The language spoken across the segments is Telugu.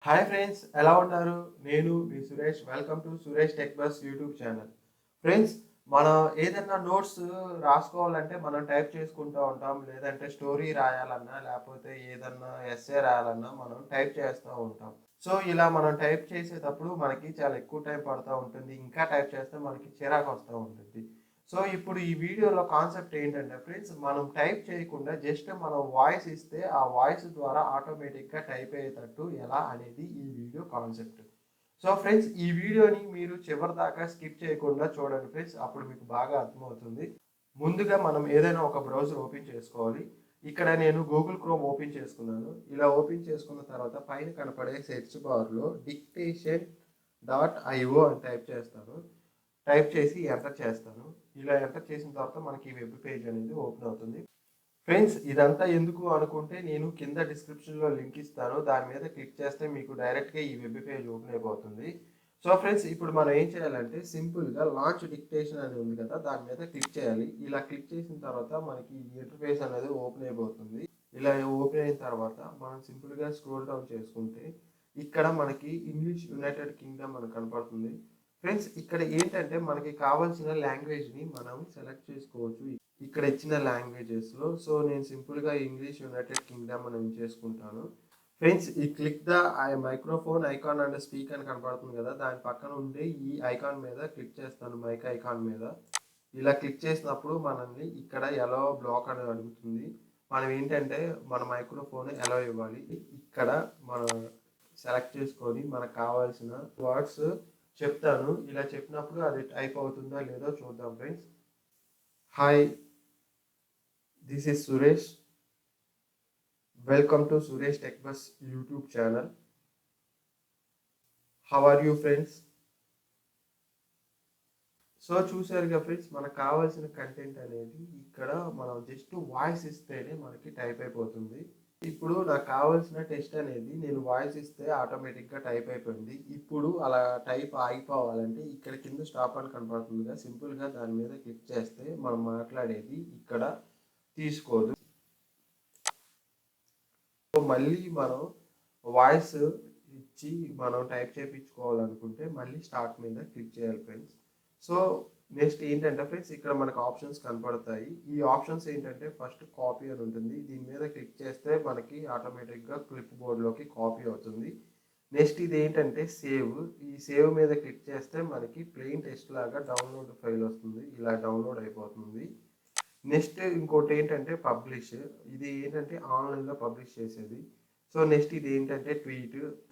హాయ్ ఫ్రెండ్స్, ఎలా ఉన్నారు? నేను మీ Suresh. Welcome to Suresh tech bus YouTube channel. Friends, మనం ఏదైనా నోట్స్ రాసుకోవాలంటే మనం టైప్ చేసుకుంటూ ఉంటాం. లేదంటే స్టోరీ రాయాలన్నా, లేకపోతే ఏదన్నా ఎస్సే రాయాలన్నా మనం టైప్ చేస్తూ ఉంటాం. సో, ఇలా మనం టైప్ చేసేటప్పుడు మనకి చాలా ఎక్కువ టైం పడుతూ ఉంటుంది. ఇంకా టైప్ చేస్తే మనకి చిరాకు వస్తూ ఉంటుంది. సో, ఇప్పుడు ఈ వీడియోలో కాన్సెప్ట్ ఏంటంటే ఫ్రెండ్స్, మనం టైప్ చేయకుండా జస్ట్ మనం వాయిస్ ఇస్తే ఆ వాయిస్ ద్వారా ఆటోమేటిక్‌గా టైప్ అయ్యేటట్టు ఎలా అనేది ఈ వీడియో కాన్సెప్ట్. సో, ఫ్రెండ్స్, ఈ వీడియోని మీరు చివరిదాకా స్కిప్ చేయకుండా చూడండి ఫ్రెండ్స్. అప్పుడు మీకు బాగా అర్థమవుతుంది. ముందుగా మనం ఏదైనా ఒక బ్రౌజర్ ఓపెన్ చేసుకోవాలి. ఇక్కడ నేను గూగుల్ క్రోమ్ ఓపెన్ చేసుకున్నాను. ఇలా ఓపెన్ చేసుకున్న తర్వాత పైన కనపడే సెర్చ్ బార్‌లో డిక్టేషన్ .io అని టైప్ చేస్తాను. టైప్ చేసి ఎంటర్ చేస్తాను. ఇలా ఎంటర్ చేసిన తర్వాత మనకి వెబ్ పేజ్ అనేది ఓపెన్ అవుతుంది. ఫ్రెండ్స్, ఇదంతా ఎందుకు అనుకుంటే నేను కింద డిస్క్రిప్షన్‌లో లింక్ ఇస్తాను. దాని మీద క్లిక్ చేస్తే మీకు డైరెక్ట్‌గా ఈ వెబ్ పేజ్ ఓపెన్ అయిపోతుంది. సో, ఫ్రెండ్స్, ఇప్పుడు మనం ఏం చేయాలంటే సింపుల్‌గా లాంచ్ డిక్టేషన్ అని ఉంది కదా! దాని మీద క్లిక్ చేయాలి. ఇలా క్లిక్ చేసిన తర్వాత మనకి ఈ ఇంటర్ఫేస్ అనేది ఓపెన్ అయిపోతుంది. ఇలా ఓపెన్ అయిన తర్వాత మనం సింపుల్‌గా స్క్రోల్ డౌన్ చేసుకుంటే ఇక్కడ మనకి ఇంగ్లీష్ యునైటెడ్ కింగ్డమ్ అని కనపడుతుంది. ఫ్రెండ్స్, ఇక్కడ ఏంటంటే మనకి కావాల్సిన లాంగ్వేజ్‌ని మనం సెలెక్ట్ చేసుకోవచ్చు. ఇక్కడ ఇచ్చిన లాంగ్వేజెస్‌లో. సో, నేను సింపుల్‌గా ఇంగ్లీష్ యునైటెడ్ కింగ్డమ్ అని ఎంచుకుంటాను. ఫ్రెండ్స్, ఈ click the microphone icon and speak అని కనపడుతుంది కదా! దాని పక్కన ఉండే ఈ ఐకాన్ మీద క్లిక్ చేస్తాను, మైక్ ఐకాన్ మీద. ఇలా క్లిక్ చేసినప్పుడు మనల్ని ఇక్కడ ఎలో బ్లాక్ అని అడుగుతుంది. మనం ఏంటంటే మన మైక్రోఫోన్ ఎలో ఇవ్వాలి. ఇక్కడ మనం సెలెక్ట్ చేసుకొని మనకు కావాల్సిన వర్డ్స్ చెప్తాను. ఇలా చెప్పినప్పుడు అది టైప్ అవుతుందా లేదో చూద్దాం friends. Hi, this is Suresh. Welcome to Suresh tech bus YouTube channel. How are you friends? So, చూసారుగా ఫ్రెండ్స్, మనకు కావాల్సిన కంటెంట్ అనేది ఇక్కడ మనం జస్ట్ వాయిస్ ఇస్తేనే మనకి టైప్ అయిపోతుంది. ఇప్పుడు నాకు కావాల్సిన టెస్ట్ అనేది నేను వాయిస్ ఇస్తే ఆటోమేటిక్‌గా టైప్ అయిపోయింది. ఇప్పుడు అలా టైప్ ఆగిపోవాలంటే ఇక్కడ కింద స్టాప్ అని కనపడుతుందిగా, సింపుల్‌గా దాని మీద క్లిక్ చేస్తే మనం మాట్లాడేది ఇక్కడ తీసుకోదు. సో, మళ్ళీ మనం వాయిస్ ఇచ్చి మనం టైప్ చేపించుకోవాలనుకుంటే మళ్ళీ స్టార్ట్ మీద క్లిక్ చేయాలి ఫ్రెండ్స్. సో, నెక్స్ట్ ఏంటంటే ఫ్రెండ్స్, ఇక్కడ మనకు ఆప్షన్స్ కనపడతాయి. ఈ ఆప్షన్స్ ఏంటంటే ఫస్ట్ కాపీ అని ఉంటుంది. దీని మీద క్లిక్ చేస్తే మనకి ఆటోమేటిక్‌గా క్లిప్ బోర్డ్‌లోకి కాపీ అవుతుంది. నెక్స్ట్ ఇది ఏంటంటే సేవ్. ఈ సేవ్ మీద క్లిక్ చేస్తే మనకి ప్లెయిన్ టెక్స్ట్ లాగా డౌన్లోడ్ ఫైల్ వస్తుంది. ఇలా డౌన్లోడ్ అయిపోతుంది. నెక్స్ట్ ఇంకోటి ఏంటంటే పబ్లిష్. ఇది ఏంటంటే ఆన్‌లైన్‌లో పబ్లిష్ చేసేది. సో, నెక్స్ట్ ఇది ఏంటంటే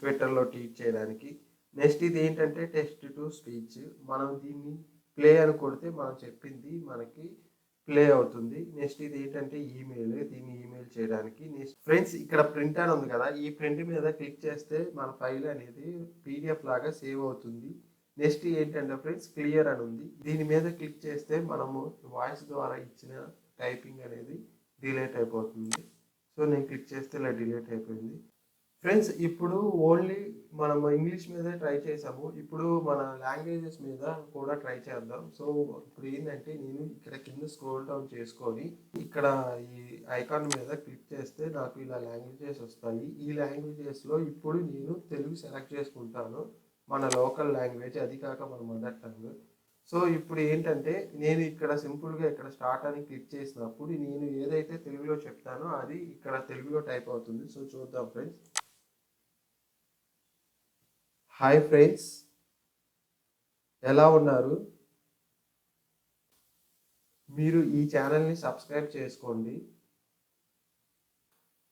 ట్విట్టర్‌లో ట్వీట్ చేయడానికి. నెక్స్ట్ ఇది ఏంటంటే టెక్స్ట్ టు స్పీచ్. మనం దీన్ని ప్లే అని కొడితే మనం చెప్పింది మనకి ప్లే అవుతుంది. నెక్స్ట్ ఇది ఏంటంటే ఈమెయిల్. దీన్ని ఈమెయిల్ చేయడానికి. నెక్స్ట్ ఫ్రెండ్స్, ఇక్కడ ప్రింట్ అని ఉంది కదా! ఈ ప్రింట్ మీద క్లిక్ చేస్తే మన ఫైల్ అనేది పీడీఎఫ్ లాగా సేవ్ అవుతుంది. నెక్స్ట్ ఏంటంటే ఫ్రెండ్స్ క్లియర్ అని ఉంది. దీని మీద క్లిక్ చేస్తే మనము వాయిస్ ద్వారా ఇచ్చిన టైపింగ్ అనేది డిలీట్ అయిపోతుంది. సో, నేను క్లిక్ చేస్తే ఇలా డిలీట్ అయిపోయింది. ఫ్రెండ్స్, ఇప్పుడు ఓన్లీ మనం ఇంగ్లీష్ మీదే ట్రై చేసాము. ఇప్పుడు మన లాంగ్వేజెస్ మీద కూడా ట్రై చేద్దాం. సో, ఇప్పుడు ఏంటంటే నేను ఇక్కడ కింద స్క్రోల్ డౌన్ చేసుకొని ఇక్కడ ఈ ఐకాన్ మీద క్లిక్ చేస్తే నాకు ఇలా లాంగ్వేజెస్ వస్తాయి. ఈ లాంగ్వేజెస్‌లో ఇప్పుడు నేను తెలుగు సెలెక్ట్ చేసుకుంటాను. మన లోకల్ లాంగ్వేజ్, అది కాక మన మదర్ టంగ్. సో, ఇప్పుడు ఏంటంటే నేను ఇక్కడ సింపుల్‌గా ఇక్కడ స్టార్ట్ అని క్లిక్ చేసినప్పుడు నేను ఏదైతే తెలుగులో చెప్తానో అది ఇక్కడ తెలుగులో టైప్ అవుతుంది. సో, చూద్దాం ఫ్రెండ్స్. హాయ్ ఫ్రెండ్స్, ఎలా ఉన్నారు? మీరు ఈ ఛానల్‌ని సబ్స్క్రైబ్ చేసుకోండి.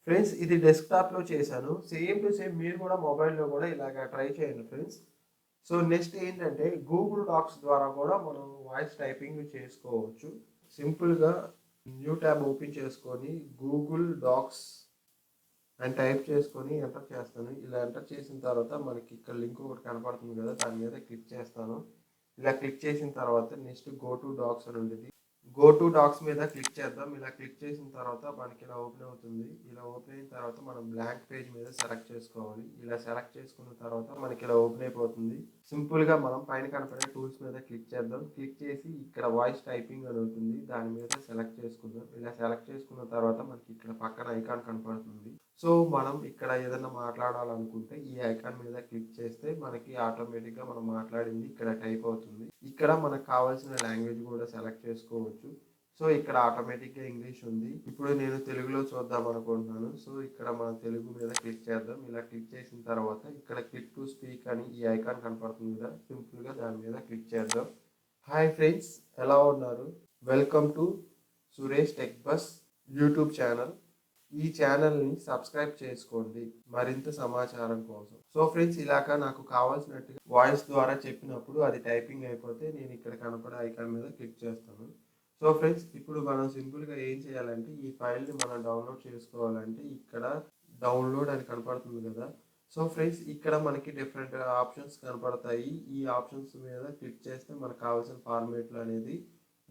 ఫ్రెండ్స్, ఇది డెస్క్‌టాప్‌లో చేశాను. సేమ్ టు సేమ్ మీరు కూడా మొబైల్‌లో కూడా ఇలాగ ట్రై చేయండి ఫ్రెండ్స్. సో, నెక్స్ట్ ఏంటంటే గూగుల్ డాక్స్ ద్వారా కూడా మనం వాయిస్ టైపింగ్ చేసుకోవచ్చు. సింపుల్‌గా న్యూ ట్యాబ్ ఓపెన్ చేసుకొని గూగుల్ డాక్స్ అని టైప్ చేసుకొని ఎంటర్ చేస్తాను. ఇలా ఎంటర్ చేసిన తర్వాత మనకి ఇక్కడ లింక్ ఒకటి కనపడుతుంది కదా! దాని మీద క్లిక్ చేస్తాను. ఇలా క్లిక్ చేసిన తర్వాత నెక్స్ట్ గో టు డాక్స్ అని ఉంటుంది. గో టు డాక్స్ మీద క్లిక్ చేద్దాం. ఇలా క్లిక్ చేసిన తర్వాత మనకి ఇలా ఓపెన్ అవుతుంది. ఇలా ఓపెన్ అయిన తర్వాత మనం బ్లాంక్ పేజ్ మీద సెలెక్ట్ చేసుకోవాలి. ఇలా సెలెక్ట్ చేసుకున్న తర్వాత మనకి ఇలా ఓపెన్ అయిపోతుంది. సింపుల్‌గా మనం పైన కనపడే టూల్స్ మీద క్లిక్ చేద్దాం. క్లిక్ చేసి ఇక్కడ వాయిస్ టైపింగ్ అని ఉంటుంది. దాని మీద సెలెక్ట్ చేసుకుందాం. ఇలా సెలెక్ట్ చేసుకున్న తర్వాత మనకి ఇక్కడ పక్కన ఐకాన్ కనపడుతుంది. సో మనం ఇక్కడ ఏదైనా మాట్లాడాలనుకుంటే ఈ ఐకాన్ మీద క్లిక్ చేస్తే మనకి ఆటోమేటిక్గా మనం మాట్లాడింది ఇక్కడ టైప్ అవుతుంది. ఇక్కడ మనకు కావాల్సిన లాంగ్వేజ్ కూడా సెలెక్ట్ చేసుకోవచ్చు. సో ఇక్కడ ఆటోమేటిక్గా ఇంగ్లీష్ ఉంది. ఇప్పుడు నేను తెలుగులో చూద్దాం అనుకుంటున్నాను. సో ఇక్కడ మనం తెలుగు మీద క్లిక్ చేద్దాం. ఇలా క్లిక్ చేసిన తర్వాత ఇక్కడ క్లిక్ టు స్పీక్ అని ఈ ఐకాన్ కనపడుతుంది కదా, సింపుల్గా దాని మీద క్లిక్ చేద్దాం. హాయ్ ఫ్రెండ్స్, ఎలా ఉన్నారు? Welcome to Suresh tech bus YouTube channel. ఈ ఛానల్ని సబ్స్క్రైబ్ చేసుకోండి మరింత సమాచారం కోసం. సో ఫ్రెండ్స్, ఇలాగా నాకు కావాల్సినట్టుగా వాయిస్ ద్వారా చెప్పినప్పుడు అది టైపింగ్ అయిపోతే నేను ఇక్కడ కనపడే ఐకాన్ మీద క్లిక్ చేస్తాను. సో ఫ్రెండ్స్, ఇప్పుడు మనం సింపుల్గా ఏం చేయాలంటే ఈ ఫైల్ని మనం డౌన్లోడ్ చేసుకోవాలంటే ఇక్కడ డౌన్లోడ్ అని కనపడుతుంది కదా. సో ఫ్రెండ్స్, ఇక్కడ మనకి డిఫరెంట్ ఆప్షన్స్ కనపడతాయి. ఈ ఆప్షన్స్ మీద క్లిక్ చేస్తే మనకు కావాల్సిన ఫార్మేట్లో అనేది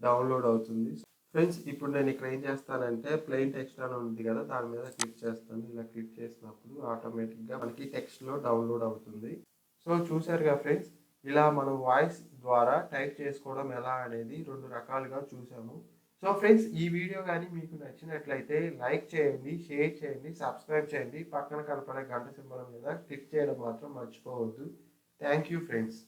డౌన్లోడ్ అవుతుంది. ఫ్రెండ్స్, ఇప్పుడు నేను ఇక్కడ ఏం చేస్తానంటే ప్లెయిన్ టెక్స్ట్ అని ఉంది కదా, దాని మీద క్లిక్ చేస్తాను. ఇలా క్లిక్ చేసినప్పుడు ఆటోమేటిక్గా మనకి టెక్స్ట్లో డౌన్లోడ్ అవుతుంది. సో చూసారుగా ఫ్రెండ్స్, ఇలా మనం వాయిస్ ద్వారా టైప్ చేసుకోవడం ఎలా అనేది 2 రకాలుగా చూసాము. సో ఫ్రెండ్స్, ఈ వీడియో కానీ మీకు నచ్చినట్లయితే లైక్ చేయండి, షేర్ చేయండి, సబ్స్క్రైబ్ చేయండి. పక్కన కనపడే గంట సింబల్ మీద క్లిక్ చేయడం మాత్రం మర్చిపోవద్దు. Thank you friends.